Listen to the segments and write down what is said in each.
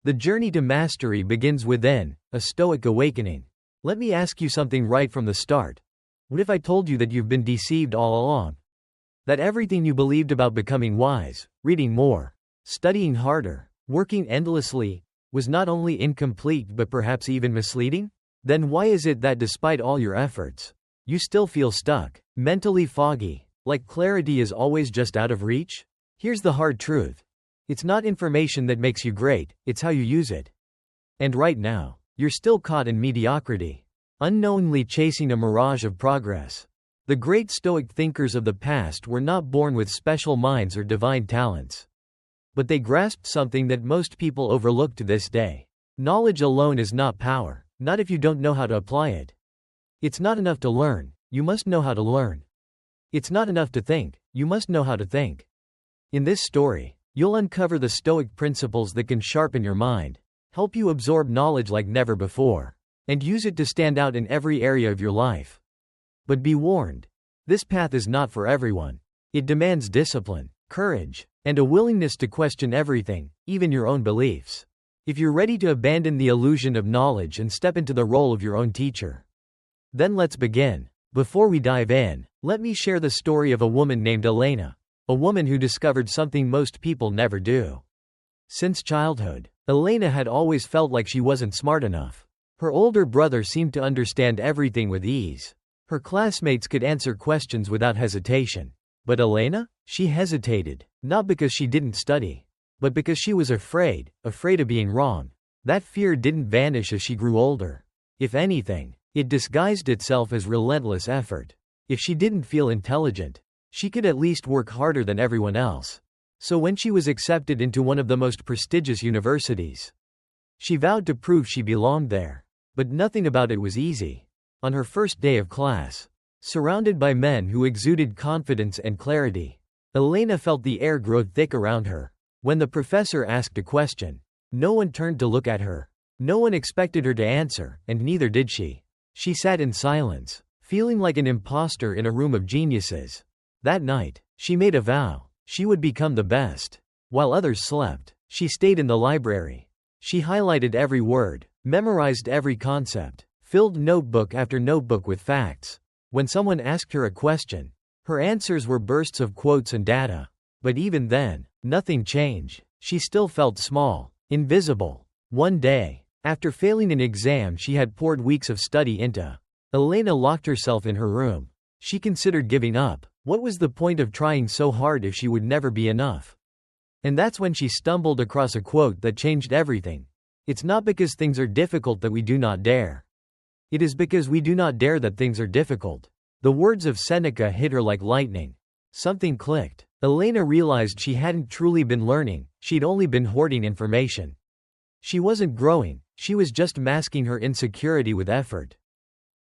The journey to mastery begins within, a Stoic awakening. Let me ask you something right from the start. What if I told you that you've been deceived all along? That everything you believed about becoming wise, reading more, studying harder, working endlessly, was not only incomplete but perhaps even misleading? Then why is it that despite all your efforts, you still feel stuck, mentally foggy, like clarity is always just out of reach? Here's the hard truth. It's not information that makes you great, it's how you use it. And right now, you're still caught in mediocrity, unknowingly chasing a mirage of progress. The great Stoic thinkers of the past were not born with special minds or divine talents. But they grasped something that most people overlook to this day. Knowledge alone is not power, not if you don't know how to apply it. It's not enough to learn, you must know how to learn. It's not enough to think, you must know how to think. In this story, you'll uncover the Stoic principles that can sharpen your mind, help you absorb knowledge like never before, and use it to stand out in every area of your life. But be warned, this path is not for everyone. It demands discipline, courage, and a willingness to question everything, even your own beliefs. If you're ready to abandon the illusion of knowledge and step into the role of your own teacher, then let's begin. Before we dive in, let me share the story of a woman named Elena, a woman who discovered something most people never do. Since childhood, Elena had always felt like she wasn't smart enough. Her older brother seemed to understand everything with ease. Her classmates could answer questions without hesitation. But Elena? She hesitated, not because she didn't study, but because she was afraid of being wrong. That fear didn't vanish as she grew older. If anything, it disguised itself as relentless effort. If she didn't feel intelligent, she could at least work harder than everyone else. So when she was accepted into one of the most prestigious universities, she vowed to prove she belonged there. But nothing about it was easy. On her first day of class, surrounded by men who exuded confidence and clarity, Elena felt the air grow thick around her. When the professor asked a question, no one turned to look at her. No one expected her to answer, and neither did she. She sat in silence, feeling like an imposter in a room of geniuses. That night, she made a vow. She would become the best. While others slept, she stayed in the library. She highlighted every word, memorized every concept, filled notebook after notebook with facts. When someone asked her a question, her answers were bursts of quotes and data. But even then, nothing changed. She still felt small, invisible. One day, after failing an exam she had poured weeks of study into, Elena locked herself in her room. She considered giving up. What was the point of trying so hard if she would never be enough? And that's when she stumbled across a quote that changed everything. It's not because things are difficult that we do not dare. It is because we do not dare that things are difficult. The words of Seneca hit her like lightning. Something clicked. Elena realized she hadn't truly been learning, she'd only been hoarding information. She wasn't growing, she was just masking her insecurity with effort.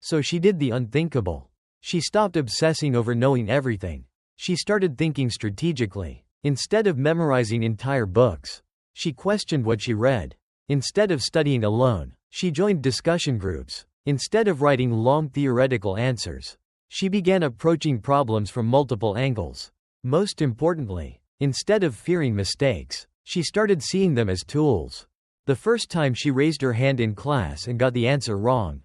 So she did the unthinkable. She stopped obsessing over knowing everything. She started thinking strategically. Instead of memorizing entire books, she questioned what she read. Instead of studying alone, she joined discussion groups. Instead of writing long theoretical answers, she began approaching problems from multiple angles. Most importantly, instead of fearing mistakes, she started seeing them as tools. The first time she raised her hand in class and got the answer wrong,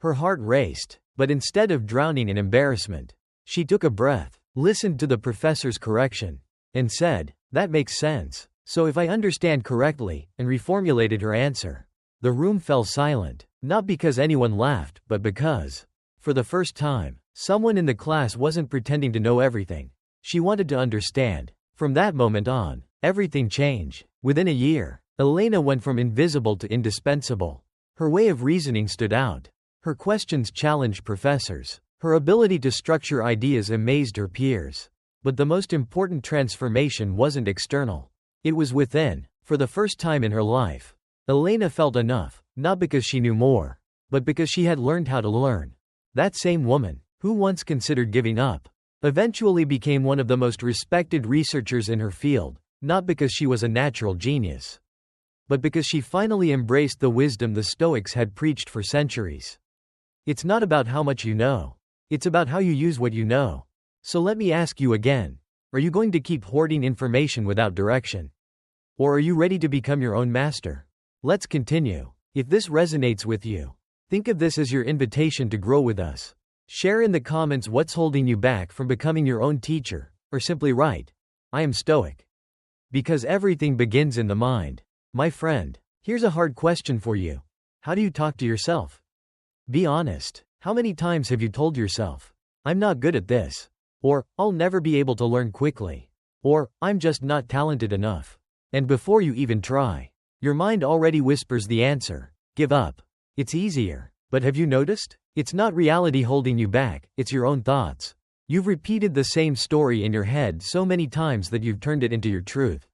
her heart raced, but instead of drowning in embarrassment, she took a breath, listened to the professor's correction, and said, "That makes sense. So if I understand correctly," and reformulated her answer. The room fell silent, not because anyone laughed, but because, for the first time, someone in the class wasn't pretending to know everything. She wanted to understand. From that moment on, everything changed. Within a year, Elena went from invisible to indispensable. Her way of reasoning stood out. Her questions challenged professors. Her ability to structure ideas amazed her peers. But the most important transformation wasn't external. It was within. For the first time in her life, Elena felt enough, not because she knew more, but because she had learned how to learn. That same woman, who once considered giving up, eventually became one of the most respected researchers in her field, not because she was a natural genius, but because she finally embraced the wisdom the Stoics had preached for centuries. It's not about how much you know. It's about how you use what you know. So let me ask you again. Are you going to keep hoarding information without direction? Or are you ready to become your own master? Let's continue. If this resonates with you, think of this as your invitation to grow with us. Share in the comments what's holding you back from becoming your own teacher, or simply write, "I am Stoic." Because everything begins in the mind. My friend, here's a hard question for you. How do you talk to yourself? Be honest. How many times have you told yourself, "I'm not good at this," or "I'll never be able to learn quickly," or "I'm just not talented enough"? And before you even try, your mind already whispers the answer: give up. It's easier. But have you noticed? It's not reality holding you back, it's your own thoughts. You've repeated the same story in your head so many times that you've turned it into your truth.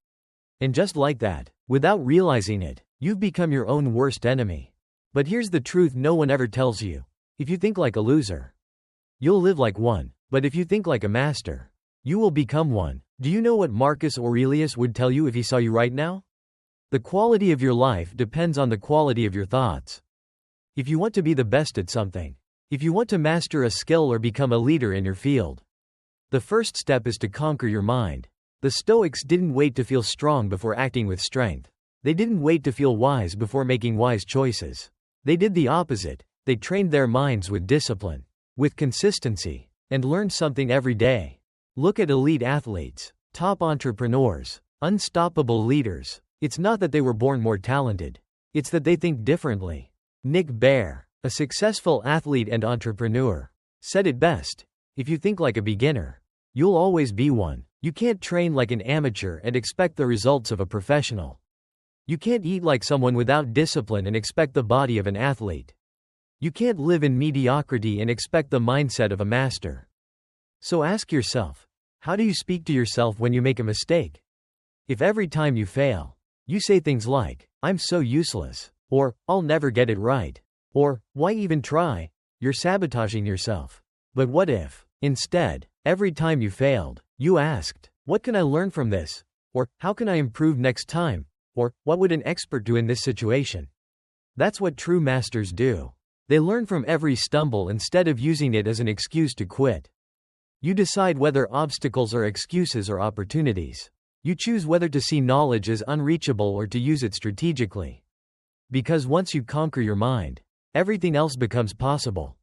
And just like that, without realizing it, you've become your own worst enemy. But here's the truth no one ever tells you. If you think like a loser, you'll live like one. But if you think like a master, you will become one. Do you know what Marcus Aurelius would tell you if he saw you right now? The quality of your life depends on the quality of your thoughts. If you want to be the best at something, if you want to master a skill or become a leader in your field, the first step is to conquer your mind. The Stoics didn't wait to feel strong before acting with strength. They didn't wait to feel wise before making wise choices. They did the opposite. They trained their minds with discipline, with consistency, and learned something every day. Look at elite athletes, top entrepreneurs, unstoppable leaders. It's not that they were born more talented. It's that they think differently. Nick Bare, a successful athlete and entrepreneur, said it best: if you think like a beginner, you'll always be one. You can't train like an amateur and expect the results of a professional. You can't eat like someone without discipline and expect the body of an athlete. You can't live in mediocrity and expect the mindset of a master. So ask yourself, how do you speak to yourself when you make a mistake? If every time you fail, you say things like, "I'm so useless," or "I'll never get it right," or "Why even try?" you're sabotaging yourself. But what if, instead, every time you failed, you asked, "What can I learn from this?" Or "How can I improve next time?" Or "What would an expert do in this situation?" That's what true masters do. They learn from every stumble instead of using it as an excuse to quit. You decide whether obstacles are excuses or opportunities. You choose whether to see knowledge as unreachable or to use it strategically. Because once you conquer your mind, everything else becomes possible.